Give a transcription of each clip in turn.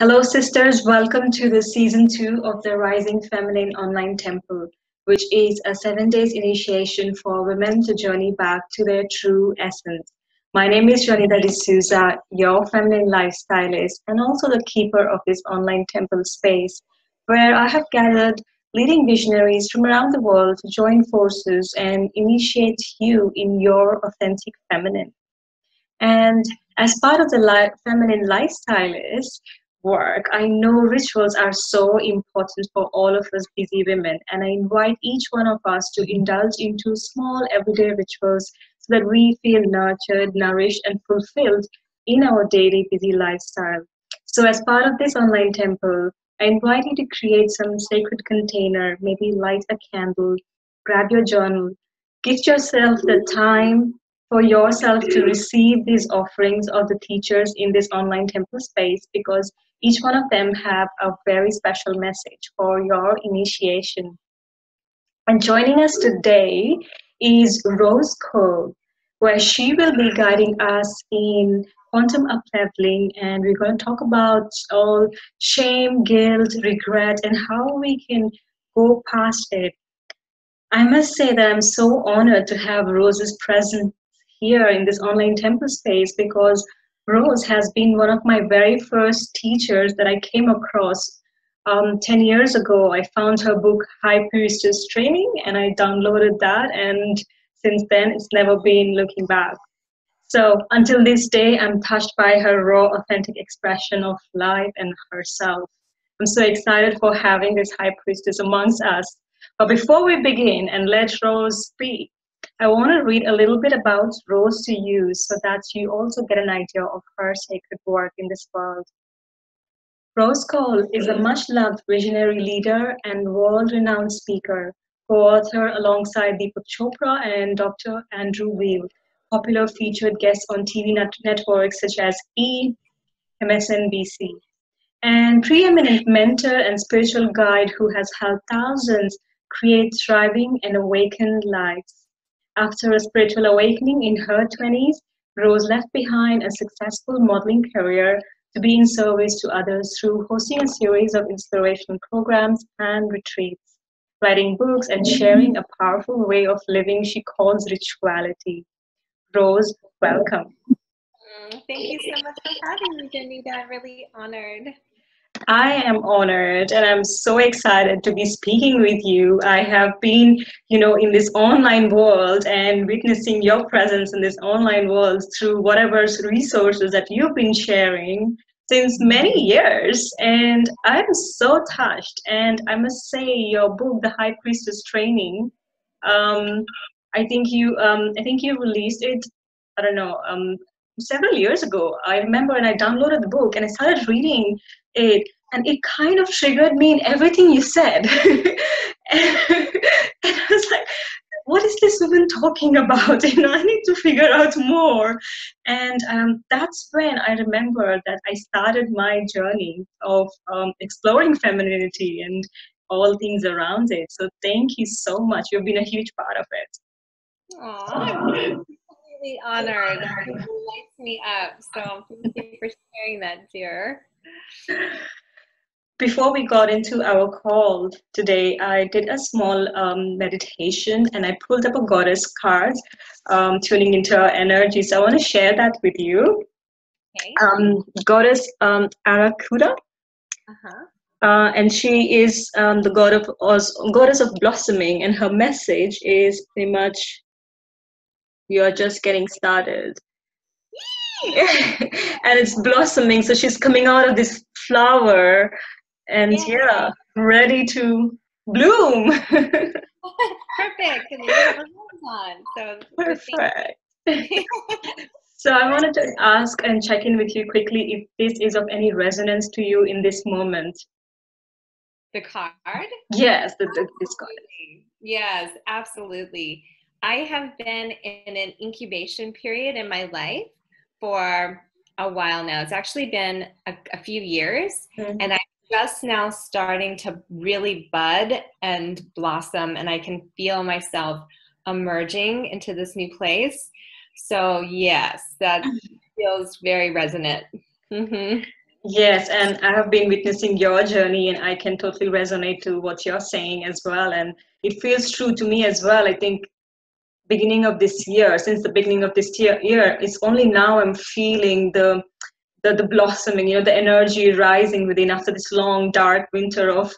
Hello, sisters. Welcome to the season two of the Rising Feminine Online Temple, which is a 7 days initiation for women to journey back to their true essence. My name is Jonida D'Souza, your feminine lifestylist, and also the keeper of this online temple space, where I have gathered leading visionaries from around the world to join forces and initiate you in your authentic feminine. And as part of the feminine lifestylist work, I know rituals are so important for all of us busy women. And I invite each one of us to indulge into small everyday rituals so that we feel nurtured, nourished, and fulfilled in our daily busy lifestyle. So, as part of this online temple, I invite you to create some sacred container, maybe light a candle, grab your journal, give yourself the time for yourself to receive these offerings of the teachers in this online temple space because each one of them have a very special message for your initiation. And joining us today is Rose Cole, where she will be guiding us in quantum upleveling, and we're going to talk about all shame, guilt, regret, and how we can go past it. I must say that I'm so honored to have Rose's presence here in this online temple space because Rose has been one of my very first teachers that I came across 10 years ago. I found her book, High Priestess Training, and I downloaded that. And since then, it's never been looking back. So until this day, I'm touched by her raw, authentic expression of life and herself. I'm so excited for having this high priestess amongst us. But before we begin and let Rose speak, I want to read a little bit about Rose to you so that you also get an idea of her sacred work in this world. Rose Cole is a much-loved visionary leader and world-renowned speaker, co-author alongside Deepak Chopra and Dr. Andrew Weil, popular featured guests on TV networks such as E!, MSNBC, and preeminent mentor and spiritual guide who has helped thousands create thriving and awakened lives. After a spiritual awakening in her 20s, Rose left behind a successful modeling career to be in service to others through hosting a series of inspirational programs and retreats, writing books, and sharing a powerful way of living she calls rituality. Rose, welcome. Thank you so much for having me, Janita. I'm really honored. I am honored and I'm so excited to be speaking with you. I have been, in this online world and witnessing your presence in this online world through whatever resources that you've been sharing since many years. And I'm so touched. And I must say, your book, The High Priestess Training, um, I think you released it, I don't know, several years ago. I remember, and I downloaded the book and I started reading it, and it kind of triggered me in everything you said. And I was like, what is this woman talking about? I need to figure out more. And that's when I remember that I started my journey of exploring femininity and all things around it. So thank you so much. You've been a huge part of it. I'm really honored. It lights me up. So thank you for sharing that, dear. Before we got into our call today, I did a small meditation and I pulled up a goddess card, tuning into our energy. So I want to share that with you. Okay. Goddess Arakuda. Uh-huh. And she is the goddess of blossoming, and her message is pretty much, you're just getting started. And it's blossoming, so she's coming out of this flower and yeah, ready to bloom. Perfect. And you have a rose on. So Perfect. So I wanted to ask and check in with you quickly if this is of any resonance to you in this moment. The card? Yes, this card. Yes, absolutely. I have been in an incubation period in my life for a while now. It's actually been a few years, and I'm just now starting to really bud and blossom, and I can feel myself emerging into this new place. So yes, that feels very resonant. Yes, and I have been witnessing your journey, and I can totally resonate to what you're saying as well. And it feels true to me as well. I think beginning of this year, since the beginning of this year, it's only now I'm feeling the blossoming, the energy rising within after this long dark winter of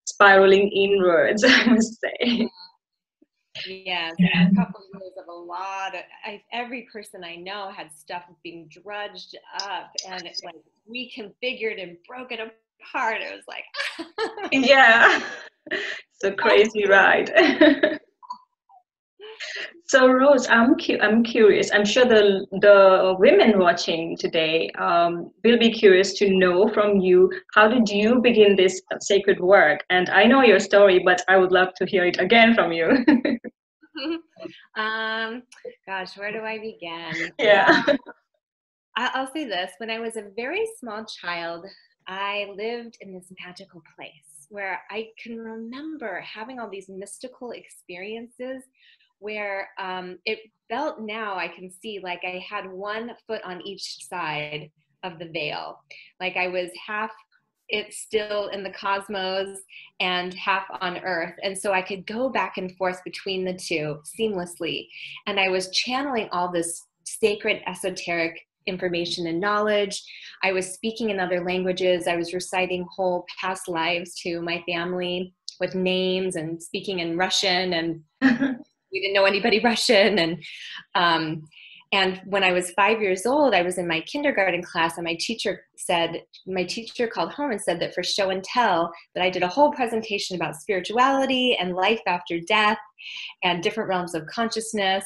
spiraling inwards, I must say. Yes, a couple of years of a lot of, every person I know had stuff being drudged up and like reconfigured and broken apart. It was like, Yeah, it's a crazy ride. So Rose, I'm curious. I'm sure the women watching today will be curious to know from you, how did you begin this sacred work? And I know your story, but I would love to hear it again from you. um, gosh, where do I begin? Yeah. I'll say this. When I was a very small child, I lived in this magical place where I can remember having all these mystical experiences where it felt, now I can see like I had one foot on each side of the veil. Like I was half it's still in the cosmos and half on earth. And so I could go back and forth between the two seamlessly. And I was channeling all this sacred, esoteric information and knowledge. I was speaking in other languages. I was reciting whole past lives to my family with names and speaking in Russian. And we didn't know anybody Russian. And when I was 5 years old, I was in my kindergarten class, and my teacher called home and said that for show and tell, that I did a whole presentation about spirituality and life after death and different realms of consciousness,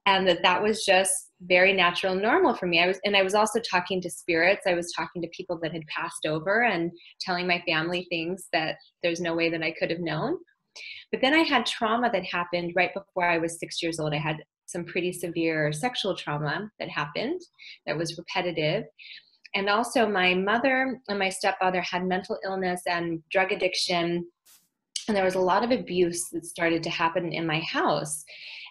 and that was just very natural and normal for me. I was also talking to spirits. I was talking to people that had passed over and telling my family things that there's no way that I could have known. But then I had trauma that happened right before I was 6 years old. I had some pretty severe sexual trauma that happened that was repetitive. And also my mother and my stepfather had mental illness and drug addiction. And there was a lot of abuse that started to happen in my house.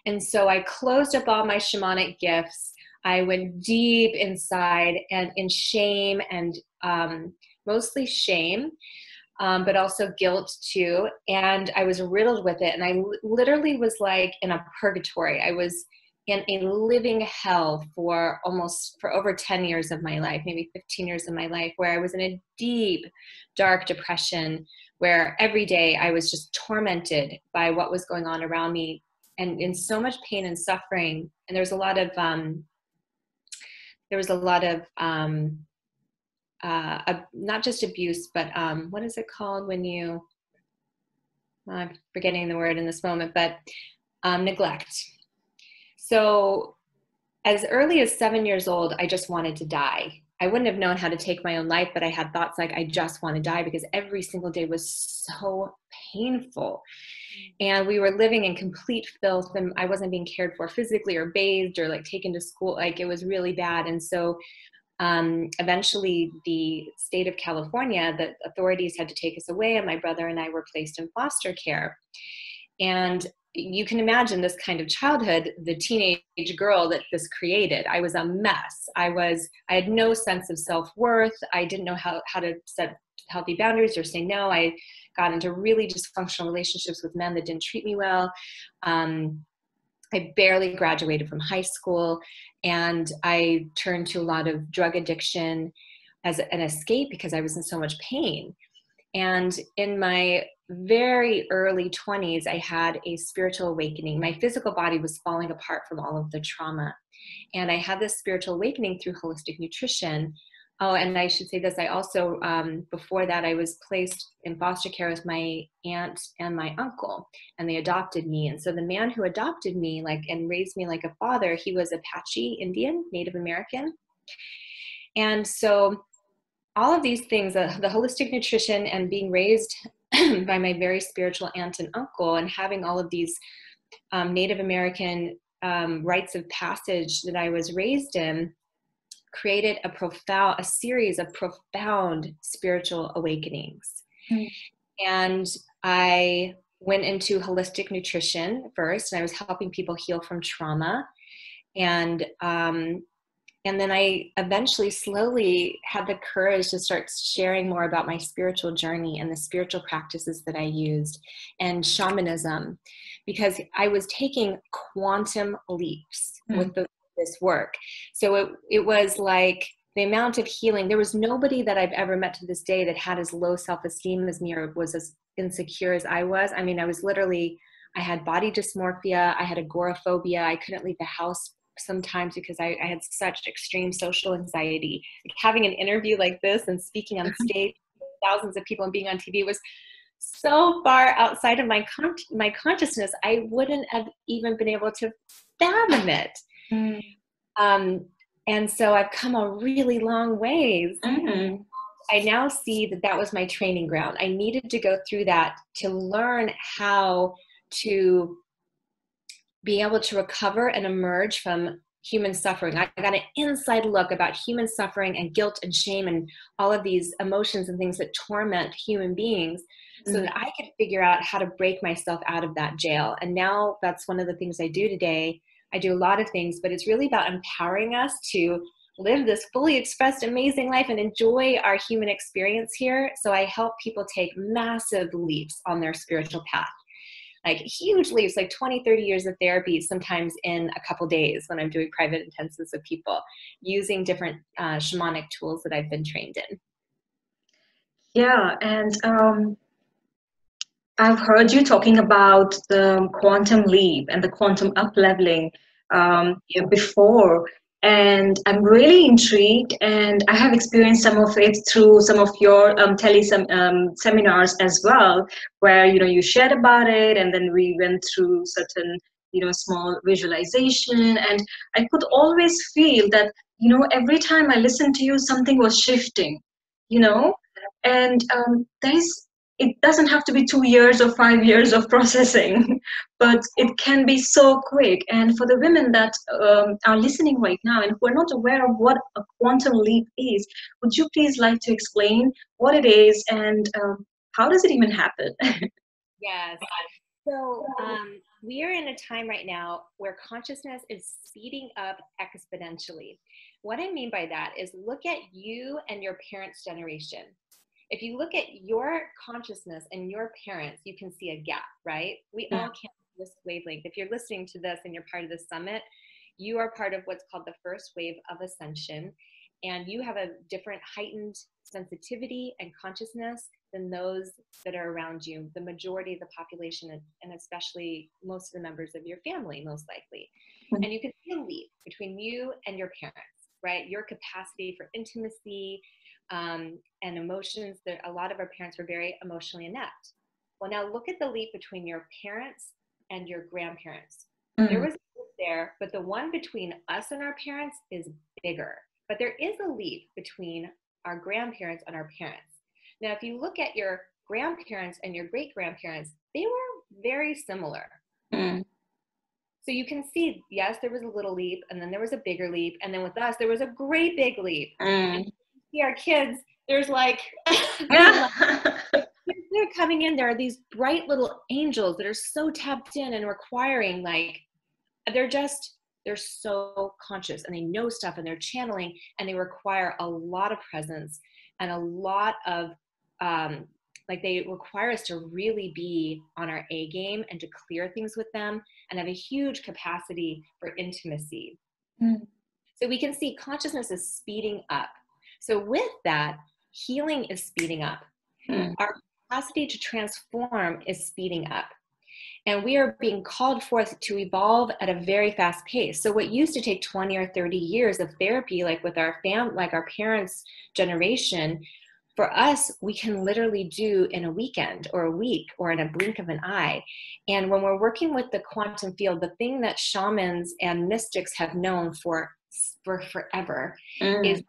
And so I closed up all my shamanic gifts. I went deep inside and in shame and mostly shame. But also guilt too. And I was riddled with it. And I literally was like in a purgatory. I was in a living hell for over 10 years of my life, maybe 15 years of my life, where I was in a deep, dark depression, where every day I was just tormented by what was going on around me and in so much pain and suffering. And there was a lot of, not just abuse, but what is it called when I'm forgetting the word in this moment, but neglect. So as early as 7 years old, I just wanted to die. I wouldn't have known how to take my own life, but I had thoughts like, I just want to die, because every single day was so painful. And we were living in complete filth, and I wasn't being cared for physically or bathed or like taken to school. Like it was really bad. And so eventually the state of California, the authorities had to take us away, and my brother and I were placed in foster care. And you can imagine this kind of childhood, the teenage girl that this created. I was a mess. I had no sense of self-worth. I didn't know how to set healthy boundaries or say no. I got into really dysfunctional relationships with men that didn't treat me well. I barely graduated from high school, and I turned to a lot of drug addiction as an escape because I was in so much pain. And in my very early 20s, I had a spiritual awakening. My physical body was falling apart from all of the trauma. And I had this spiritual awakening through holistic nutrition. Oh, and I should say this, I also, before that, I was placed in foster care with my aunt and my uncle, and they adopted me. And so the man who adopted me, and raised me like a father, he was Apache Indian, Native American. And so all of these things, the holistic nutrition and being raised by my very spiritual aunt and uncle, and having all of these Native American rites of passage that I was raised in, created a series of profound spiritual awakenings. Mm. And I went into holistic nutrition first, and I was helping people heal from trauma. And And then I eventually slowly had the courage to start sharing more about my spiritual journey and the spiritual practices that I used and shamanism, because I was taking quantum leaps with this work. So it was like the amount of healing. There was nobody that I've ever met to this day that had as low self-esteem as me or was as insecure as I was. I mean, I had body dysmorphia. I had agoraphobia. I couldn't leave the house sometimes because I had such extreme social anxiety. Like having an interview like this and speaking on stage, thousands of people and being on TV was so far outside of my consciousness. I wouldn't have even been able to fathom it. And so I've come a really long ways. I now see that that was my training ground. I needed to go through that to learn how to be able to recover and emerge from human suffering. I got an inside look about human suffering and guilt and shame and all of these emotions and things that torment human beings, so that I could figure out how to break myself out of that jail. And now that's one of the things I do today. I do a lot of things, but it's really about empowering us to live this fully expressed, amazing life and enjoy our human experience here. So I help people take massive leaps on their spiritual path. Like huge leaps, like 20, 30 years of therapy, sometimes in a couple days when I'm doing private intensives with people, using different shamanic tools that I've been trained in. Yeah, and I've heard you talking about the quantum leap and the quantum up-leveling before, and I'm really intrigued, and I have experienced some of it through some of your seminars as well, where you shared about it, and then we went through certain small visualization, and I could always feel that every time I listened to you, something was shifting, and it doesn't have to be 2 years or 5 years of processing, but it can be so quick. And for the women that are listening right now and who are not aware of what a quantum leap is, would you please like to explain what it is and how does it even happen? Yes. So we are in a time right now where consciousness is speeding up exponentially. What I mean by that is look at you and your parents' generation. If you look at your consciousness and your parents, you can see a gap, right? We all can't see this wavelength. If you're listening to this and you're part of the summit, you are part of what's called the first wave of ascension, and you have a different heightened sensitivity and consciousness than those that are around you, the majority of the population, and especially most of the members of your family, most likely. And you can see a leap between you and your parents, right? Your capacity for intimacy, and emotions. That a lot of our parents were very emotionally inept. Well, now look at the leap between your parents and your grandparents. There was a leap there, but the one between us and our parents is bigger. But there is a leap between our grandparents and our parents. Now, if you look at your grandparents and your great-grandparents, they were very similar. So you can see, yes, there was a little leap, and then there was a bigger leap, and then with us, there was a great big leap. And our kids, there's like, they're coming in, there are these bright little angels that are so tapped in and requiring, like, they're so conscious and they know stuff and they're channeling, and they require a lot of presence and a lot of, they require us to really be on our A game and to clear things with them and have a huge capacity for intimacy. So we can see consciousness is speeding up. So with that, healing is speeding up. Our capacity to transform is speeding up. And we are being called forth to evolve at a very fast pace. So what used to take 20 or 30 years of therapy, like with our our parents' generation, for us, we can literally do in a weekend or a week or in a blink of an eye. And when we're working with the quantum field, the thing that shamans and mystics have known for forever is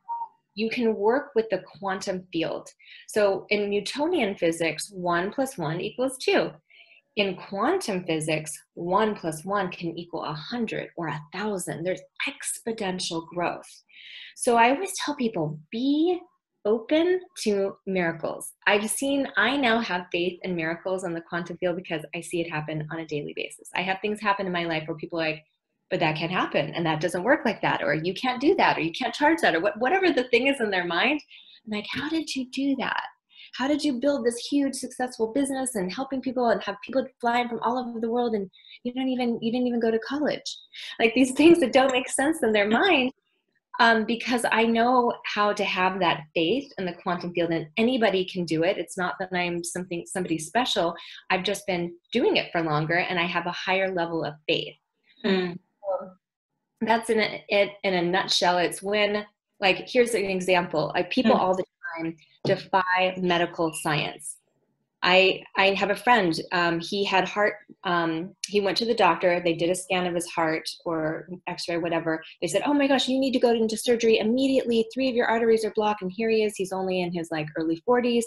you can work with the quantum field. So in Newtonian physics, 1 + 1 = 2. In quantum physics, 1 + 1 can equal 100 or 1,000. There's exponential growth. So I always tell people, be open to miracles. I now have faith in miracles on the quantum field because I see it happen on a daily basis. I have things happen in my life where people are like, but that can happen, and that doesn't work like that, or you can't do that, or you can't charge that, or whatever the thing is in their mind. I'm like, how did you do that? How did you build this huge successful business and helping people and have people flying from all over the world, and you didn't even go to college? Like these things that don't make sense in their mind. Because I know how to have that faith in the quantum field, and anybody can do it. It's not that I'm somebody special. I've just been doing it for longer, and I have a higher level of faith. Mm. That's it in a nutshell. It's when, like, here's an example. People all the time defy medical science. I have a friend, he had heart, he went to the doctor, they did a scan of his heart or x-ray, whatever. They said, oh my gosh, you need to go into surgery immediately. 3 of your arteries are blocked. And here he is, he's only in his like early 40s.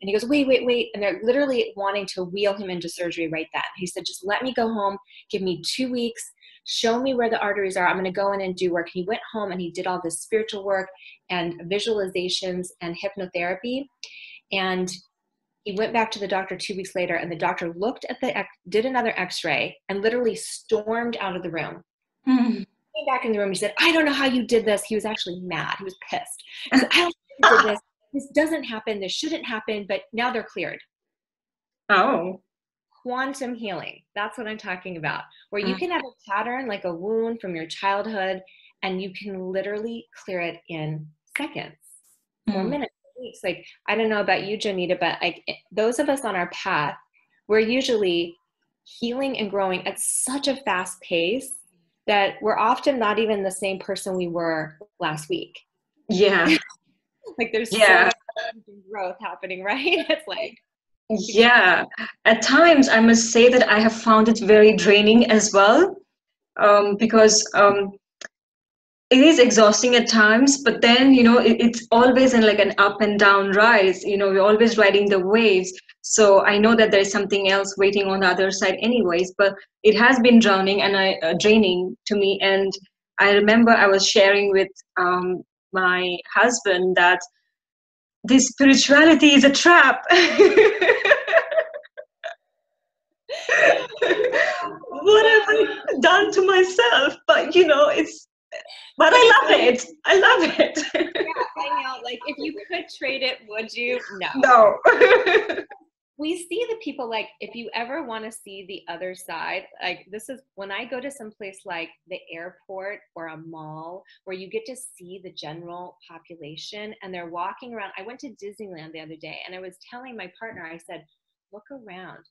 And he goes, wait. And they're literally wanting to wheel him into surgery right then. He said, just let me go home, give me 2 weeks, show me where the arteries are. I'm going to go in and do work. He went home and he did all this spiritual work and visualizations and hypnotherapy. And he went back to the doctor 2 weeks later, and the doctor looked at did another x-ray and literally stormed out of the room. Came back in the room. He said, I don't know how you did this. He was actually mad. He was pissed. He said, I don't know how you did this. This doesn't happen. This shouldn't happen. But now they're cleared. Oh. Quantum healing. That's what I'm talking about. Where you can have a pattern like a wound from your childhood, and you can literally clear it in seconds or minutes. Weeks. Like, I don't know about you, Jonita, but like those of us on our path, we're usually healing and growing at such a fast pace that we're often not even the same person we were last week. Yeah. Like there's so much growth happening, right? It's like, yeah, at times I must say that I have found it very draining as well, because it is exhausting at times, but then, it's always in like an up and down rise. We're always riding the waves. So I know that there's something else waiting on the other side anyways, but it has been draining to me. And I remember I was sharing with my husband that this spirituality is a trap. What have I done to myself? But but I love it. I love it. Yeah, I know. Like, if you could trade it, would you? No. No. We see the people, like, if you ever want to see the other side, like, this is when I go to some place like the airport or a mall where you get to see the general population and they're walking around. I went to Disneyland the other day and I was telling my partner, I said, look around.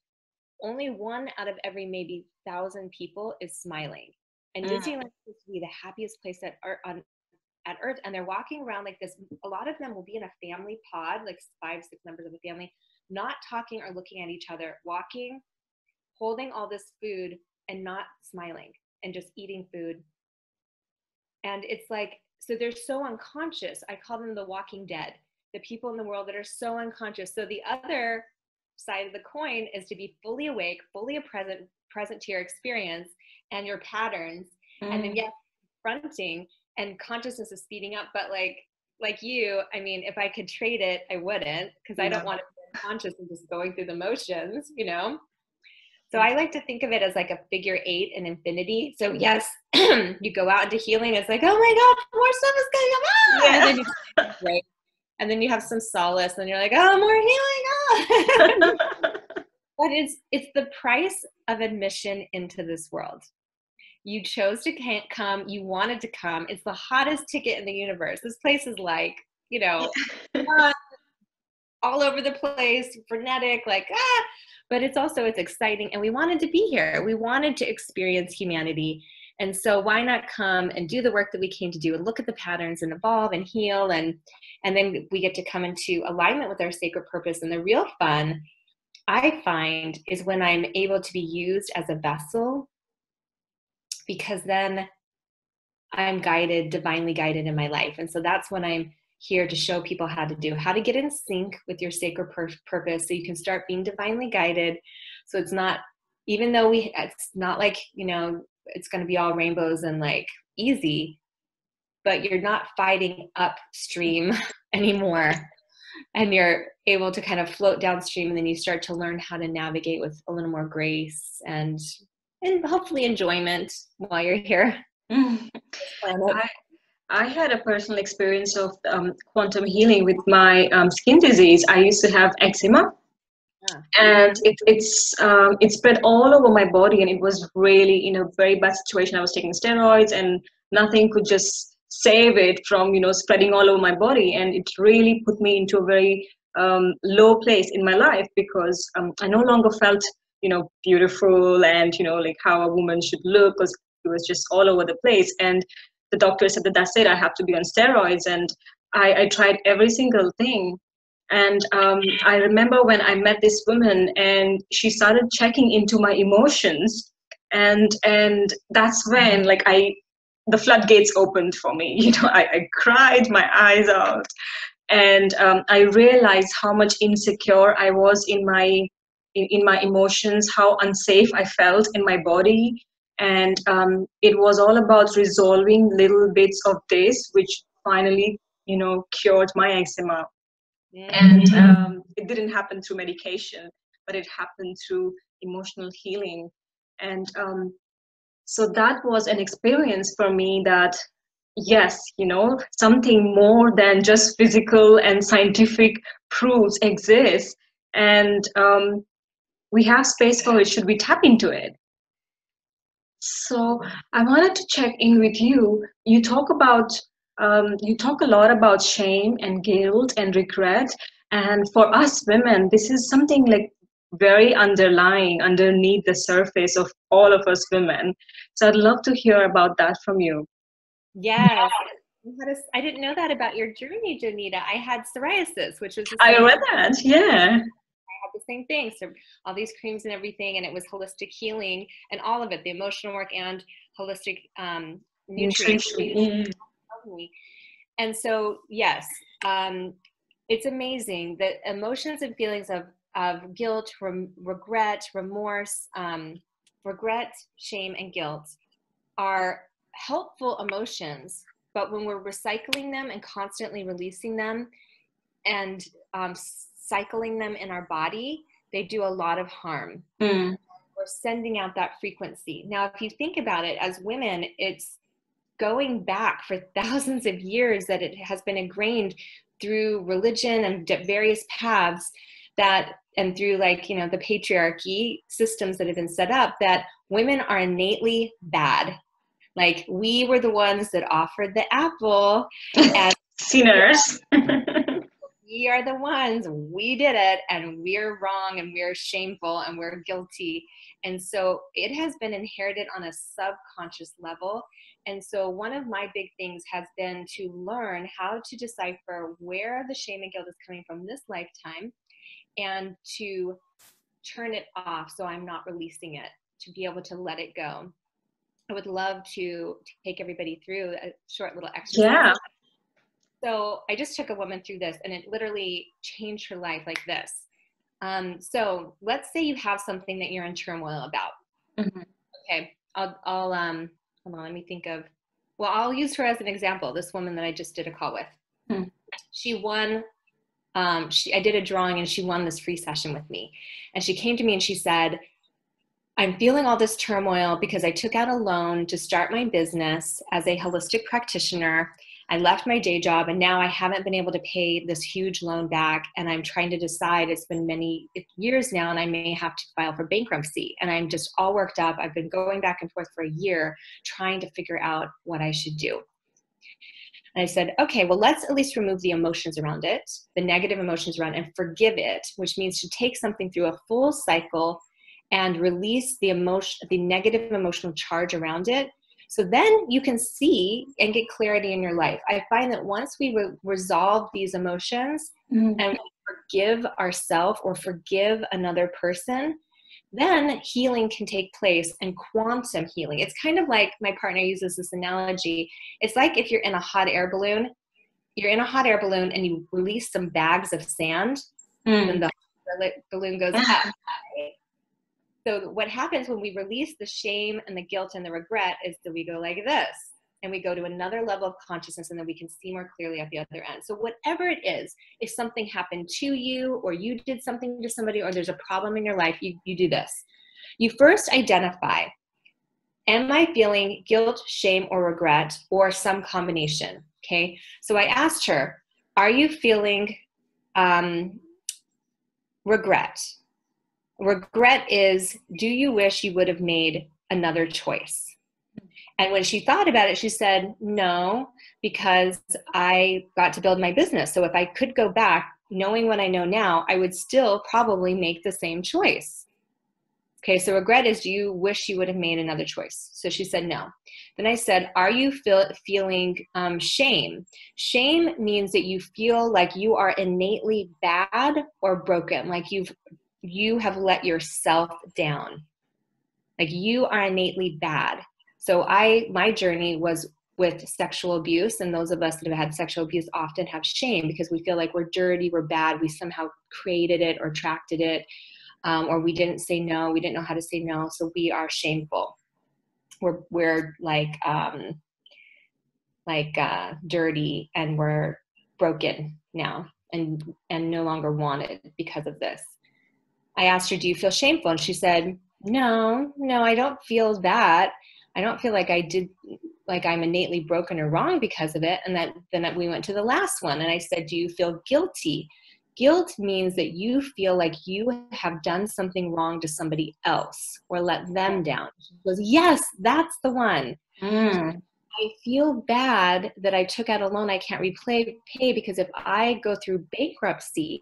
Only 1 out of every maybe 1,000 people is smiling. And Disneyland is supposed to be the happiest place at Earth. And they're walking around like this. A lot of them will be in a family pod, like 5, 6 members of a family, not talking or looking at each other, walking, holding all this food and not smiling and just eating food. And it's like, so they're so unconscious. I call them the walking dead, the people in the world that are so unconscious. So the other side of the coin is to be fully awake, fully present to your experience and your patterns. And then, yes, fronting and consciousness is speeding up. But like you, I mean, if I could trade it, I wouldn't, because I don't want to be conscious and just going through the motions, So I like to think of it as like a figure 8 in infinity. So yes, you go out into healing. It's like, oh my God, more stuff is going on. Yeah. And then you break. And then you have some solace and you're like, oh, more healing. But it's the price of admission into this world. You chose to come. You wanted to come. It's the hottest ticket in the universe. This place is like, all over the place, frenetic, but it's exciting. And we wanted to be here. We wanted to experience humanity. And so why not come and do the work that we came to do and look at the patterns and evolve and heal. And then we get to come into alignment with our sacred purpose. And the real fun, I find, is when I'm able to be used as a vessel, because then I'm divinely guided in my life. And so that's when I'm here to show people how to get in sync with your sacred purpose, so you can start being divinely guided. So it's not, even though it's not like, it's going to be all rainbows and like easy, but you're not fighting upstream anymore. And you're able to kind of float downstream, and then you start to learn how to navigate with a little more grace and and hopefully enjoyment while you're here. I, I had a personal experience of quantum healing with my skin disease. I used to have eczema, Yeah. and it spread all over my body, and it was really in a very bad situation. I was taking steroids, and nothing could just save it from spreading all over my body, and it really put me into a very low place in my life, because I no longer felt beautiful, and like how a woman should look, because it was just all over the place. And the doctor said that that's it, I have to be on steroids. And I tried every single thing. And I remember when I met this woman, and she started checking into my emotions, and that's when like the floodgates opened for me. I cried my eyes out, and I realized how much insecure I was in my emotions, how unsafe I felt in my body. And it was all about resolving little bits of this, which finally cured my eczema. And it didn't happen through medication, but it happened through emotional healing. And so that was an experience for me that, yes, something more than just physical and scientific proofs exists. And we have space for it, should we tap into it? So I wanted to check in with you. You talk a lot about shame and guilt and regret. And for us women, this is something like very underlying underneath the surface of all of us women. So I'd love to hear about that from you. Yes. I didn't know that about your journey, Janita. I had psoriasis, which was I read that, yeah. the same thing. So all these creams and everything, and it was holistic healing and all of it, the emotional work and holistic nutrition. And so, yes, it's amazing that emotions and feelings of guilt, regret, remorse, regret, shame, and guilt are helpful emotions, but when we're recycling them and constantly releasing them and cycling them in our body, they do a lot of harm. We're sending out that frequency. Now, if you think about it, as women, it's going back for thousands of years that it has been ingrained through religion and various paths that, and through the patriarchy systems that have been set up, that women are innately bad. Like, we were the ones that offered the apple and sinners. We are the ones, we did it, and we're wrong, and we're shameful, and we're guilty. And so it has been inherited on a subconscious level. And so one of my big things has been to learn how to decipher where the shame and guilt is coming from this lifetime, and to turn it off so I'm not releasing it, to be able to let it go. I would love to take everybody through a short little exercise. Yeah. So I just took a woman through this, and it literally changed her life like this. So let's say you have something that you're in turmoil about. Mm-hmm. Okay, I'll hold on, let me think of, well, I'll use her as an example, this woman that I just did a call with. Mm-hmm. She won, I did a drawing, and she won this free session with me. And she came to me and she said, I'm feeling all this turmoil because I took out a loan to start my business as a holistic practitioner. I left my day job, and now I haven't been able to pay this huge loan back. And I'm trying to decide, it's been many years now, and I may have to file for bankruptcy. And I'm just all worked up. I've been going back and forth for a year trying to figure out what I should do. And I said, okay, well, let's at least remove the emotions around it, the negative emotions around it, and forgive it, which means to take something through a full cycle and release the negative emotional charge around it. So then you can see and get clarity in your life. I find that once we resolve these emotions and we forgive ourselves or forgive another person, then healing can take place, and quantum healing. It's kind of like, my partner uses this analogy. It's like if you're in a hot air balloon, and you release some bags of sand, and the balloon goes up. Right? So what happens when we release the shame and the guilt and the regret is that we go like this, and we go to another level of consciousness, and then we can see more clearly at the other end. So whatever it is, if something happened to you, or you did something to somebody, or there's a problem in your life, you do this. You first identify Am I feeling guilt, shame, or regret, or some combination? Okay. So I asked her, are you feeling regret? Regret is, do you wish you would have made another choice? And when she thought about it, she said, no, because I got to build my business. So if I could go back, knowing what I know now, I would still probably make the same choice. Okay, so regret is, do you wish you would have made another choice? So she said no. Then I said, are you feeling shame? Shame means that you feel like you are innately bad or broken, like you have let yourself down. Like you are innately bad. So my journey was with sexual abuse, and those of us that have had sexual abuse often have shame because we feel like we're dirty, we're bad, we somehow created it or attracted it. Or we didn't say no, we didn't know how to say no, so we are shameful. We're like dirty, and we're broken now, and no longer wanted because of this. I asked her, do you feel shameful? And she said, no, I don't feel that. I don't feel like I'm innately broken or wrong because of it. And then we went to the last one, and I said, do you feel guilty? Guilt means that you feel like you have done something wrong to somebody else or let them down. She goes, yes, that's the one. I feel bad that I took out a loan I can't repay because if I go through bankruptcy,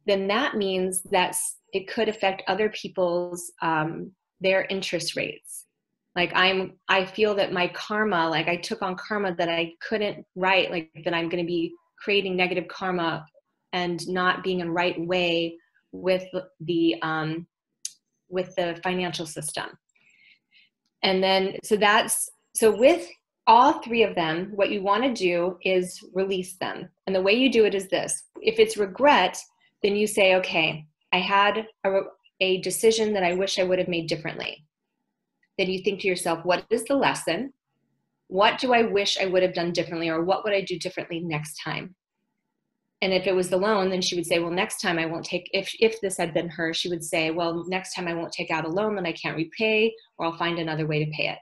then that means that it could affect other people's, their interest rates. Like I feel that my karma, like I took on karma that I couldn't write, like that I'm going to be creating negative karma and not being in right way with the financial system. And then, so with all three of them, what you want to do is release them. And the way you do it is this. If it's regret, then you say, okay, I had a decision that I wish I would have made differently. Then you think to yourself, what is the lesson? What do I wish I would have done differently? Or what would I do differently next time? And if it was the loan, then she would say, well, next time I won't take, if this had been her, she would say, well, next time I won't take out a loan that I can't repay, or I'll find another way to pay it.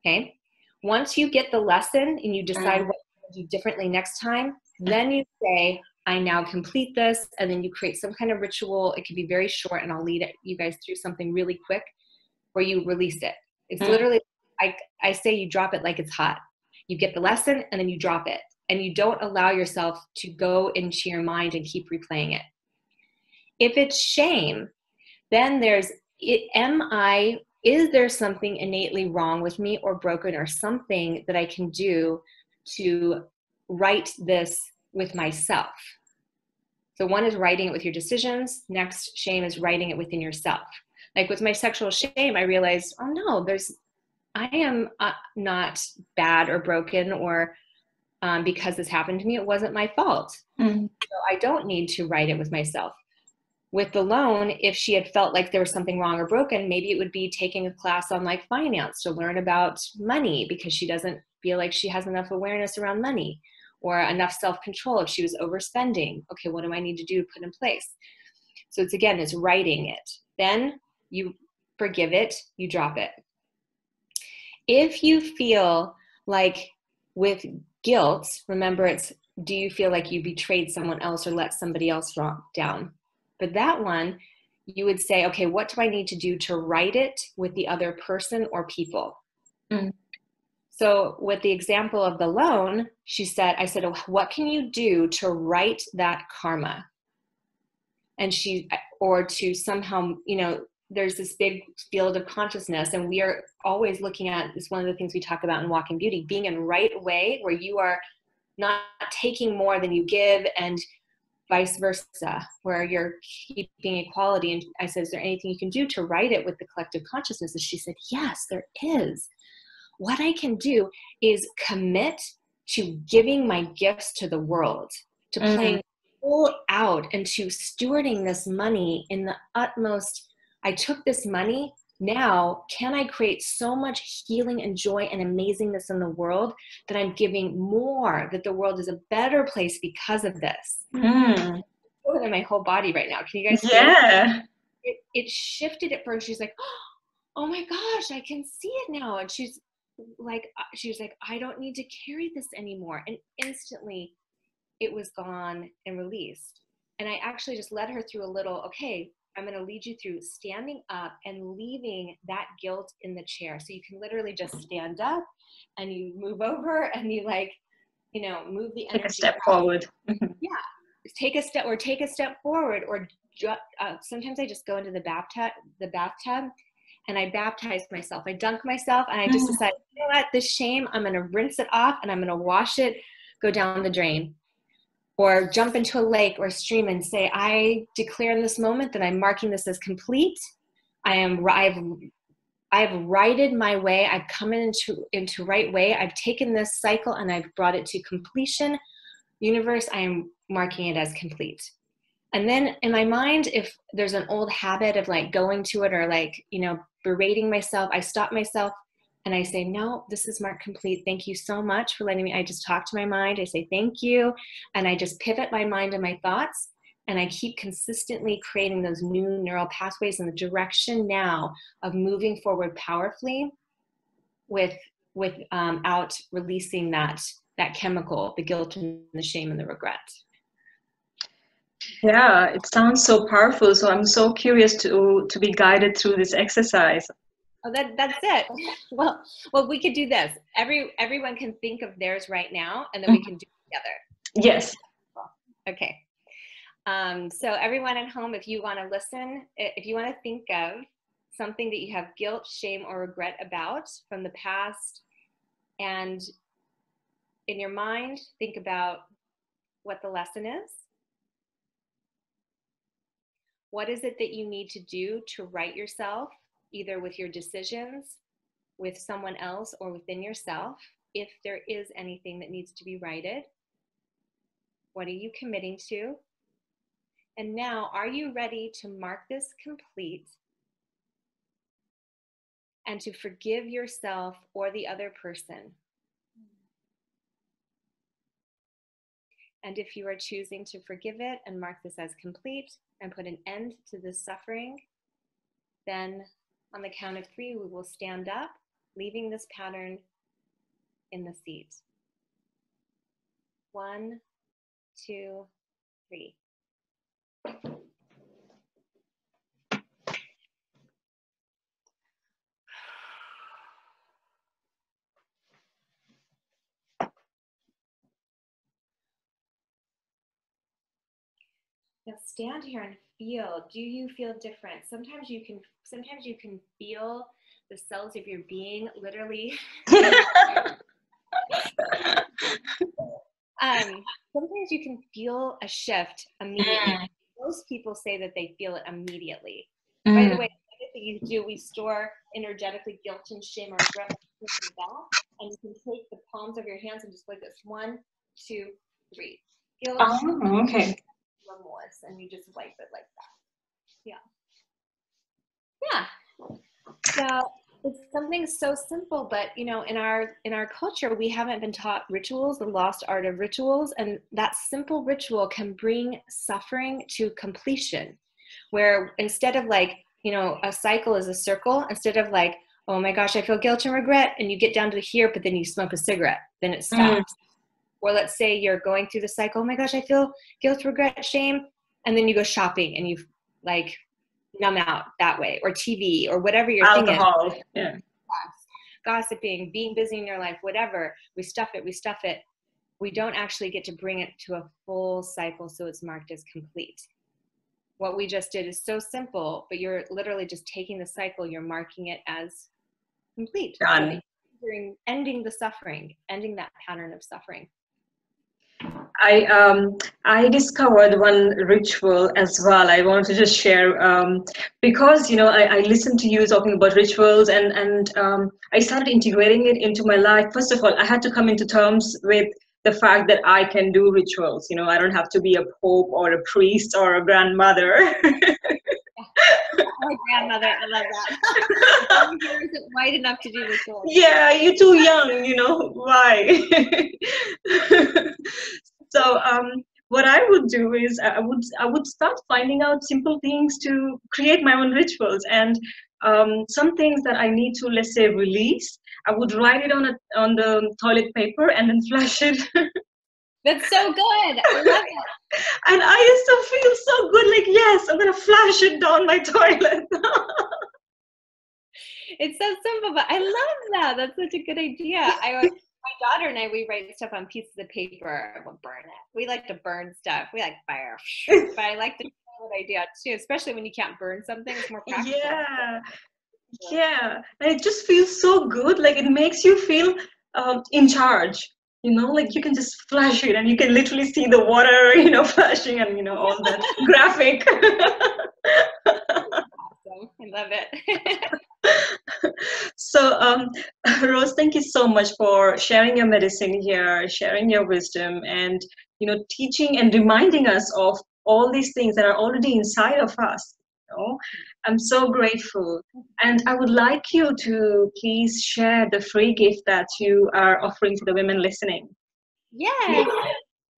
Okay. Once you get the lesson and you decide what to do differently next time, then you say, I now complete this. And then you create some kind of ritual. It can be very short, and I'll lead you guys through something really quick where you release it. It's literally, I say you drop it like it's hot. You get the lesson and then you drop it. And you don't allow yourself to go into your mind and keep replaying it. If it's shame, then is there something innately wrong with me or broken, or something that I can do to right this with myself? So one is writing it with your decisions. Next, shame is writing it within yourself. Like with my sexual shame, I realized, oh no, I am not bad or broken, or because this happened to me, it wasn't my fault. So I don't need to write it with myself. With the loan, if she had felt like there was something wrong or broken, maybe it would be taking a class on like finance to learn about money, because she doesn't feel like she has enough awareness around money or enough self-control. If she was overspending, okay, what do I need to do to put in place? So it's writing it. Then you forgive it, you drop it. If you feel like with guilt, remember, do you feel like you betrayed someone else or let somebody else down? For that one, you would say, okay, what do I need to do to right it with the other person or people? So with the example of the loan, I said, oh, what can you do to right that karma? And or to somehow, there's this big field of consciousness, and we are always looking at, it's one of the things we talk about in Walking Beauty, being in right way, where you are not taking more than you give, and vice versa, where you're keeping equality. And I said, is there anything you can do to right it with the collective consciousness? And she said, yes, there is. What I can do is commit to giving my gifts to the world, to playing full out, and to stewarding this money in the utmost. I took this money. Now, can I create so much healing and joy and amazingness in the world that I'm giving more, that the world is a better place because of this? I feel it in my whole body right now. Can you guys feel it? It shifted at first. She's like, oh my gosh, I can see it now. And she was like, I don't need to carry this anymore. And instantly it was gone and released. And I actually just led her through a little, okay, I'm going to lead you through standing up and leaving that guilt in the chair. So you can literally just stand up and you move over and you like, you know, move the energy. Take a step forward. Yeah. Take a step forward, or sometimes I just go into the bathtub and I baptize myself. I dunk myself and I just decide, you know what, this shame, I'm going to rinse it off and I'm going to wash it, go down the drain. Or jump into a lake or a stream and say, I declare in this moment that I'm marking this as complete. I've righted my way. I've come into right way. I've taken this cycle and I've brought it to completion. Universe, I am marking it as complete. And then in my mind, if there's an old habit of like going to it or like, you know, berating myself, I stop myself and I say, no, this is marked complete. Thank you so much for letting me. I just talk to my mind. I say, thank you. And I just pivot my mind and my thoughts. And I keep consistently creating those new neural pathways in the direction now of moving forward powerfully without releasing that chemical, the guilt and the shame and the regret. Yeah, it sounds so powerful. So I'm so curious to be guided through this exercise. Oh, that's it. Well, we could do this. Everyone can think of theirs right now, and then we can do it together. Yes. Okay. So everyone at home, if you want to listen, if you want to think of something that you have guilt, shame, or regret about from the past, and in your mind, think about what the lesson is. What is it that you need to do to right yourself, either with your decisions, with someone else, or within yourself, if there is anything that needs to be righted? What are you committing to? And now, are you ready to mark this complete and to forgive yourself or the other person? And if you are choosing to forgive it and mark this as complete and put an end to this suffering, then on the count of 3, we will stand up, leaving this pattern in the seat. 1, 2, 3. Now stand here and feel. Do you feel different? Sometimes you can feel the cells of your being literally. Sometimes you can feel a shift immediately. Most people say that they feel it immediately. By the way, everything you do, we store energetically guilt and shame or regret and you can take the palms of your hands and just like this. 1, 2, 3. Guilt, okay. remorse, and you just wipe it like that. Yeah. So it's something so simple, but you know, in our culture, we haven't been taught rituals, the lost art of rituals, and that simple ritual can bring suffering to completion. Where instead of like, you know, a cycle is a circle, instead of like, oh my gosh, I feel guilt and regret, and you get down to here, but then you smoke a cigarette, then it stops. Or let's say you're going through the cycle, oh my gosh, I feel guilt, regret, shame, and then you go shopping and you like numb out that way, or TV, or whatever your alcohol, thing is. Yeah. Gossiping, being busy in your life, whatever. We stuff it. We don't actually get to bring it to a full cycle so it's marked as complete. What we just did is so simple, but you're literally just taking the cycle, you're marking it as complete. Done. So ending the suffering, ending that pattern of suffering. I discovered one ritual as well. I want to just share because, you know, I listened to you talking about rituals and I started integrating it into my life. First of all, I had to come into terms with the fact that I can do rituals. You know, I don't have to be a pope or a priest or a grandmother. My grandmother, I love that. Your hair isn't white enough to do rituals. Yeah, you're too young, you know, why? So what I would do is I would start finding out simple things to create my own rituals. And some things that I need to, let's say, release, I would write it on the toilet paper and then flush it. That's so good. I love it. And I used to feel so good, like, yes, I'm gonna flush it down my toilet. It's so simple, but I love that. That's such a good idea. My daughter and I, we write stuff on pieces of paper and we'll burn it. We like to burn stuff. We like fire. But I like the toilet idea too, especially when you can't burn something. It's more practical. Yeah. And it just feels so good. Like, it makes you feel in charge. Like you can just flash it and you can literally see the water, flashing and, all that graphic. Awesome. I love it. So, Rose, thank you so much for sharing your medicine here, sharing your wisdom, and teaching and reminding us of all these things that are already inside of us. I'm so grateful, and I would like you to please share the free gift that you are offering to the women listening. Yes.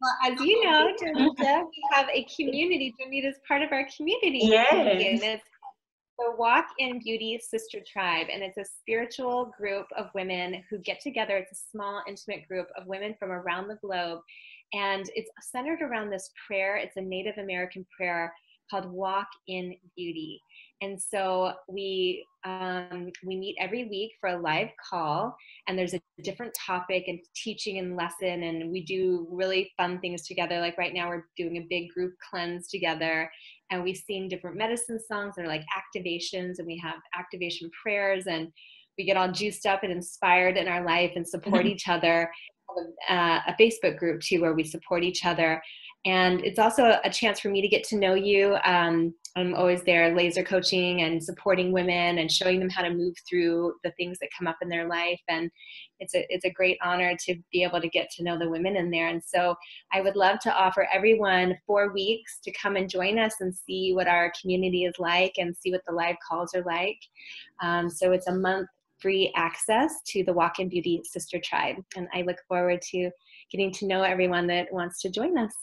Well, as you know, Janita, we have a community. Janita is part of our community. Yes. And it's the Walk in Beauty Sister Tribe, and it's a spiritual group of women who get together. It's a small, intimate group of women from around the globe, and it's centered around this prayer. It's a Native American prayer called Walk in Beauty. And so we meet every week for a live call, and there's a different topic and teaching and lesson, and we do really fun things together. Like right now we're doing a big group cleanse together, and we sing different medicine songs that are like activations, and we have activation prayers, and we get all juiced up and inspired in our life and support each other. A Facebook group too where we support each other. And it's also a chance for me to get to know you. I'm always there laser coaching and supporting women and showing them how to move through the things that come up in their life. And it's a great honor to be able to get to know the women in there. And so I would love to offer everyone 4 weeks to come and join us and see what our community is like and see what the live calls are like. So it's a month free access to the Walk in Beauty Sister Tribe. And I look forward to getting to know everyone that wants to join us.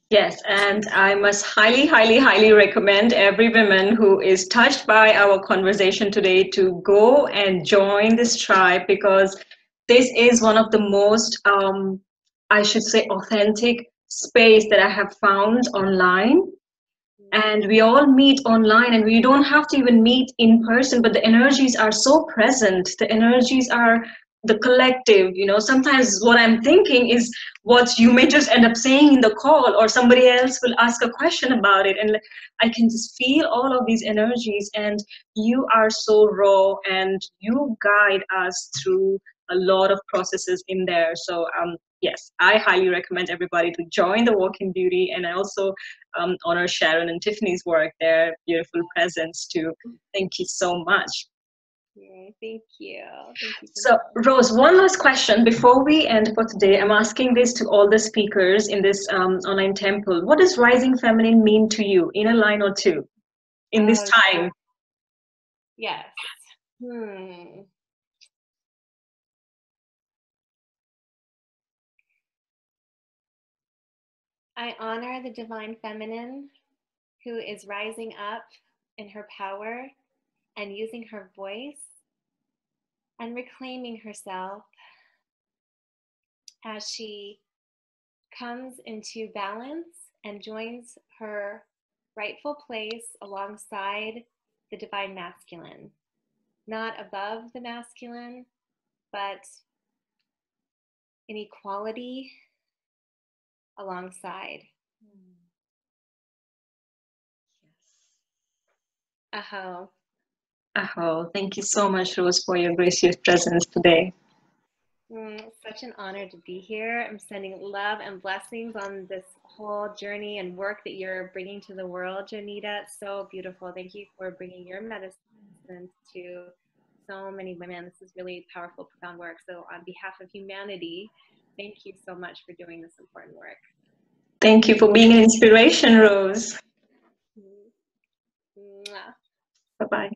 Yes, and I must highly, highly, highly recommend every woman who is touched by our conversation today to go and join this tribe, because this is one of the most, I should say, authentic space that I have found online. And we all meet online, and we don't have to even meet in person, but the energies are so present. The energies are the collective. Sometimes what I'm thinking is what you may just end up saying in the call, or somebody else will ask a question about it, and I can just feel all of these energies. And you are so raw, and you guide us through a lot of processes in there. So yes, I highly recommend everybody to join the Walk in Beauty, and I also honor Sharon and Tiffany's work, their beautiful presence too. Thank you so much. Thank you. So, Rose, one last question before we end for today. I'm asking this to all the speakers in this online temple. What does Rising Feminine mean to you, in a line or two, in this time? Yes. I honor the Divine Feminine who is rising up in her power and using her voice and reclaiming herself as she comes into balance and joins her rightful place alongside the Divine Masculine. Not above the masculine, but in equality alongside. Yes. Aho. Aho. Thank you so much, Rose, for your gracious presence today. Such an honor to be here. I'm sending love and blessings on this whole journey and work that you're bringing to the world, Janita. It's so beautiful. Thank you for bringing your medicine to so many women. This is really powerful, profound work. So on behalf of humanity, thank you so much for doing this important work. Thank you for being an inspiration, Rose. Mwah. Bye-bye.